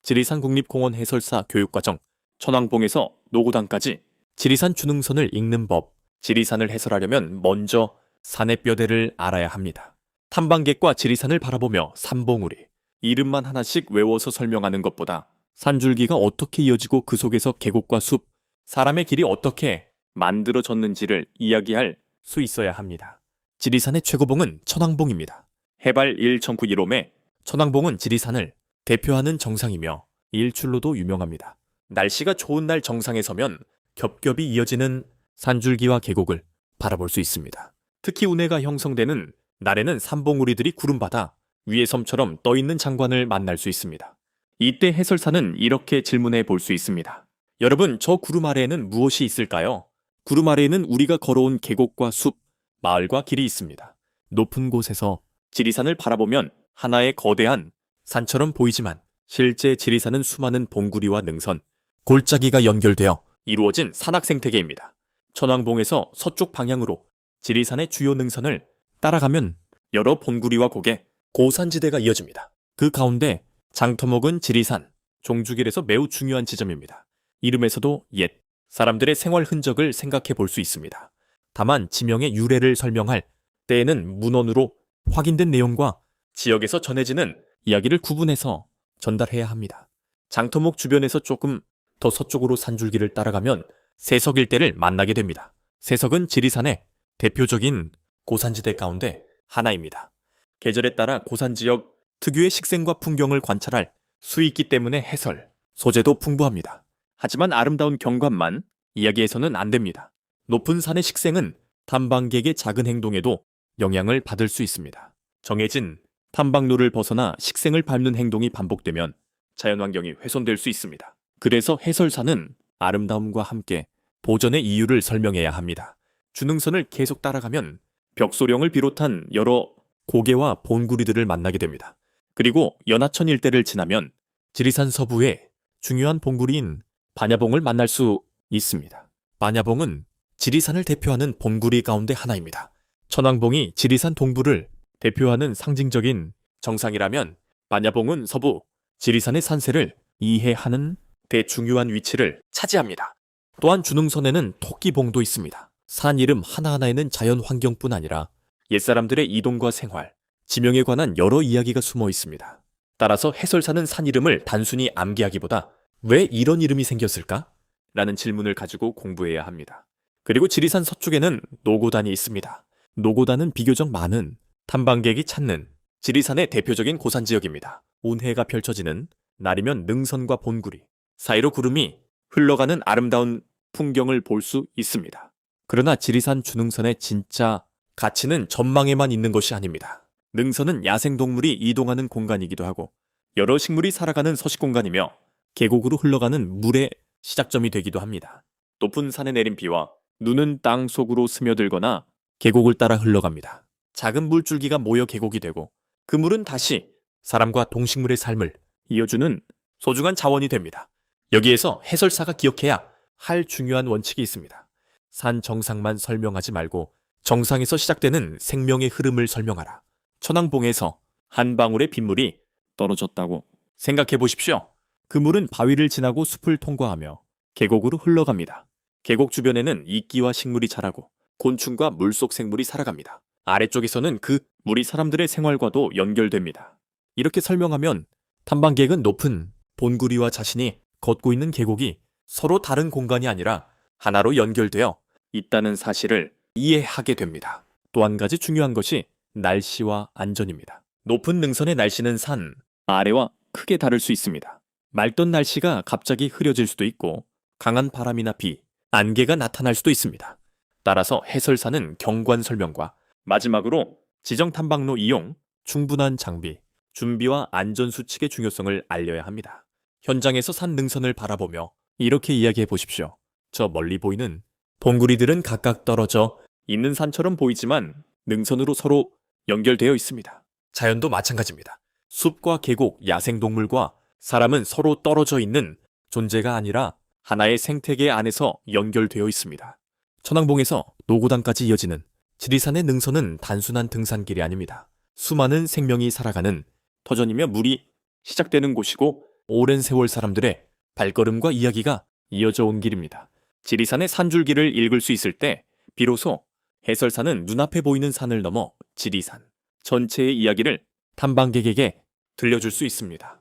지리산 국립공원 해설사 교육과정, 천왕봉에서 노고단까지 지리산 주능선을 읽는 법. 지리산을 해설하려면 먼저 산의 뼈대를 알아야 합니다. 탐방객과 지리산을 바라보며 삼봉우리. 이름만 하나씩 외워서 설명하는 것보다 산줄기가 어떻게 이어지고 그 속에서 계곡과 숲, 사람의 길이 어떻게 만들어졌는지를 이야기할 수 있어야 합니다. 지리산의 최고봉은 천왕봉입니다. 해발 1,915m, 천왕봉은 지리산을 대표하는 정상이며 일출로도 유명합니다. 날씨가 좋은 날 정상에 서면 겹겹이 이어지는 산줄기와 계곡을 바라볼 수 있습니다. 특히 운해가 형성되는 날에는 삼봉우리들이 구름바다 위의 섬처럼 떠있는 장관을 만날 수 있습니다. 이때 해설사는 이렇게 질문해 볼 수 있습니다. 여러분, 저 구름 아래에는 무엇이 있을까요? 구름 아래에는 우리가 걸어온 계곡과 숲, 마을과 길이 있습니다. 높은 곳에서 지리산을 바라보면 하나의 거대한 산처럼 보이지만 실제 지리산은 수많은 봉구리와 능선, 골짜기가 연결되어 이루어진 산악 생태계입니다. 천왕봉에서 서쪽 방향으로 지리산의 주요 능선을 따라가면 여러 봉구리와 고개, 고산지대가 이어집니다. 그 가운데 장터목은 지리산, 종주길에서 매우 중요한 지점입니다. 이름에서도 옛 사람들의 생활 흔적을 생각해 볼 수 있습니다. 다만 지명의 유래를 설명할 때에는 문헌으로 확인된 내용과 지역에서 전해지는 이야기를 구분해서 전달해야 합니다. 장터목 주변에서 조금 더 서쪽으로 산줄기를 따라가면 세석 일대를 만나게 됩니다. 세석은 지리산의 대표적인 고산지대 가운데 하나입니다. 계절에 따라 고산지역 특유의 식생과 풍경을 관찰할 수 있기 때문에 해설, 소재도 풍부합니다. 하지만 아름다운 경관만 이야기해서는 안 됩니다. 높은 산의 식생은 탐방객의 작은 행동에도 영향을 받을 수 있습니다. 정해진 탐방로를 벗어나 식생을 밟는 행동이 반복되면 자연환경이 훼손될 수 있습니다. 그래서 해설사는 아름다움과 함께 보전의 이유를 설명해야 합니다. 주능선을 계속 따라가면 벽소령을 비롯한 여러 고개와 봉구리들을 만나게 됩니다. 그리고 연하천 일대를 지나면 지리산 서부의 중요한 봉구리인 반야봉을 만날 수 있습니다. 반야봉은 지리산을 대표하는 봉구리 가운데 하나입니다. 천왕봉이 지리산 동부를 대표하는 상징적인 정상이라면 반야봉은 서부 지리산의 산세를 이해하는 대중요한 위치를 차지합니다. 또한 주능선에는 토끼봉도 있습니다. 산 이름 하나하나에는 자연 환경뿐 아니라 옛사람들의 이동과 생활, 지명에 관한 여러 이야기가 숨어 있습니다. 따라서 해설사는 산 이름을 단순히 암기하기보다 왜 이런 이름이 생겼을까? 라는 질문을 가지고 공부해야 합니다. 그리고 지리산 서쪽에는 노고단이 있습니다. 노고단은 비교적 많은 탐방객이 찾는 지리산의 대표적인 고산지역입니다. 운해가 펼쳐지는 날이면 능선과 봉구리 사이로 구름이 흘러가는 아름다운 풍경을 볼 수 있습니다. 그러나 지리산 주능선의 진짜 가치는 전망에만 있는 것이 아닙니다. 능선은 야생동물이 이동하는 공간이기도 하고 여러 식물이 살아가는 서식 공간이며 계곡으로 흘러가는 물의 시작점이 되기도 합니다. 높은 산에 내린 비와 눈은 땅 속으로 스며들거나 계곡을 따라 흘러갑니다. 작은 물줄기가 모여 계곡이 되고 그 물은 다시 사람과 동식물의 삶을 이어주는 소중한 자원이 됩니다. 여기에서 해설사가 기억해야 할 중요한 원칙이 있습니다. 산 정상만 설명하지 말고 정상에서 시작되는 생명의 흐름을 설명하라. 천왕봉에서 한 방울의 빗물이 떨어졌다고 생각해 보십시오. 그 물은 바위를 지나고 숲을 통과하며 계곡으로 흘러갑니다. 계곡 주변에는 이끼와 식물이 자라고 곤충과 물속 생물이 살아갑니다. 아래쪽에서는 그 물이 사람들의 생활과도 연결됩니다. 이렇게 설명하면 탐방객은 높은 봉구리와 자신이 걷고 있는 계곡이 서로 다른 공간이 아니라 하나로 연결되어 있다는 사실을 이해하게 됩니다. 또 한 가지 중요한 것이 날씨와 안전입니다. 높은 능선의 날씨는 산 아래와 크게 다를 수 있습니다. 맑던 날씨가 갑자기 흐려질 수도 있고 강한 바람이나 비, 안개가 나타날 수도 있습니다. 따라서 해설사는 경관 설명과 마지막으로 지정 탐방로 이용, 충분한 장비, 준비와 안전 수칙의 중요성을 알려야 합니다. 현장에서 산 능선을 바라보며 이렇게 이야기해 보십시오. 저 멀리 보이는 봉구리들은 각각 떨어져 있는 산처럼 보이지만 능선으로 서로 연결되어 있습니다. 자연도 마찬가지입니다. 숲과 계곡, 야생동물과 사람은 서로 떨어져 있는 존재가 아니라 하나의 생태계 안에서 연결되어 있습니다. 천왕봉에서 노고단까지 이어지는 지리산의 능선은 단순한 등산길이 아닙니다. 수많은 생명이 살아가는 터전이며 물이 시작되는 곳이고 오랜 세월 사람들의 발걸음과 이야기가 이어져 온 길입니다. 지리산의 산줄기를 읽을 수 있을 때 비로소 해설사는 눈앞에 보이는 산을 넘어 지리산 전체의 이야기를 탐방객에게 들려줄 수 있습니다.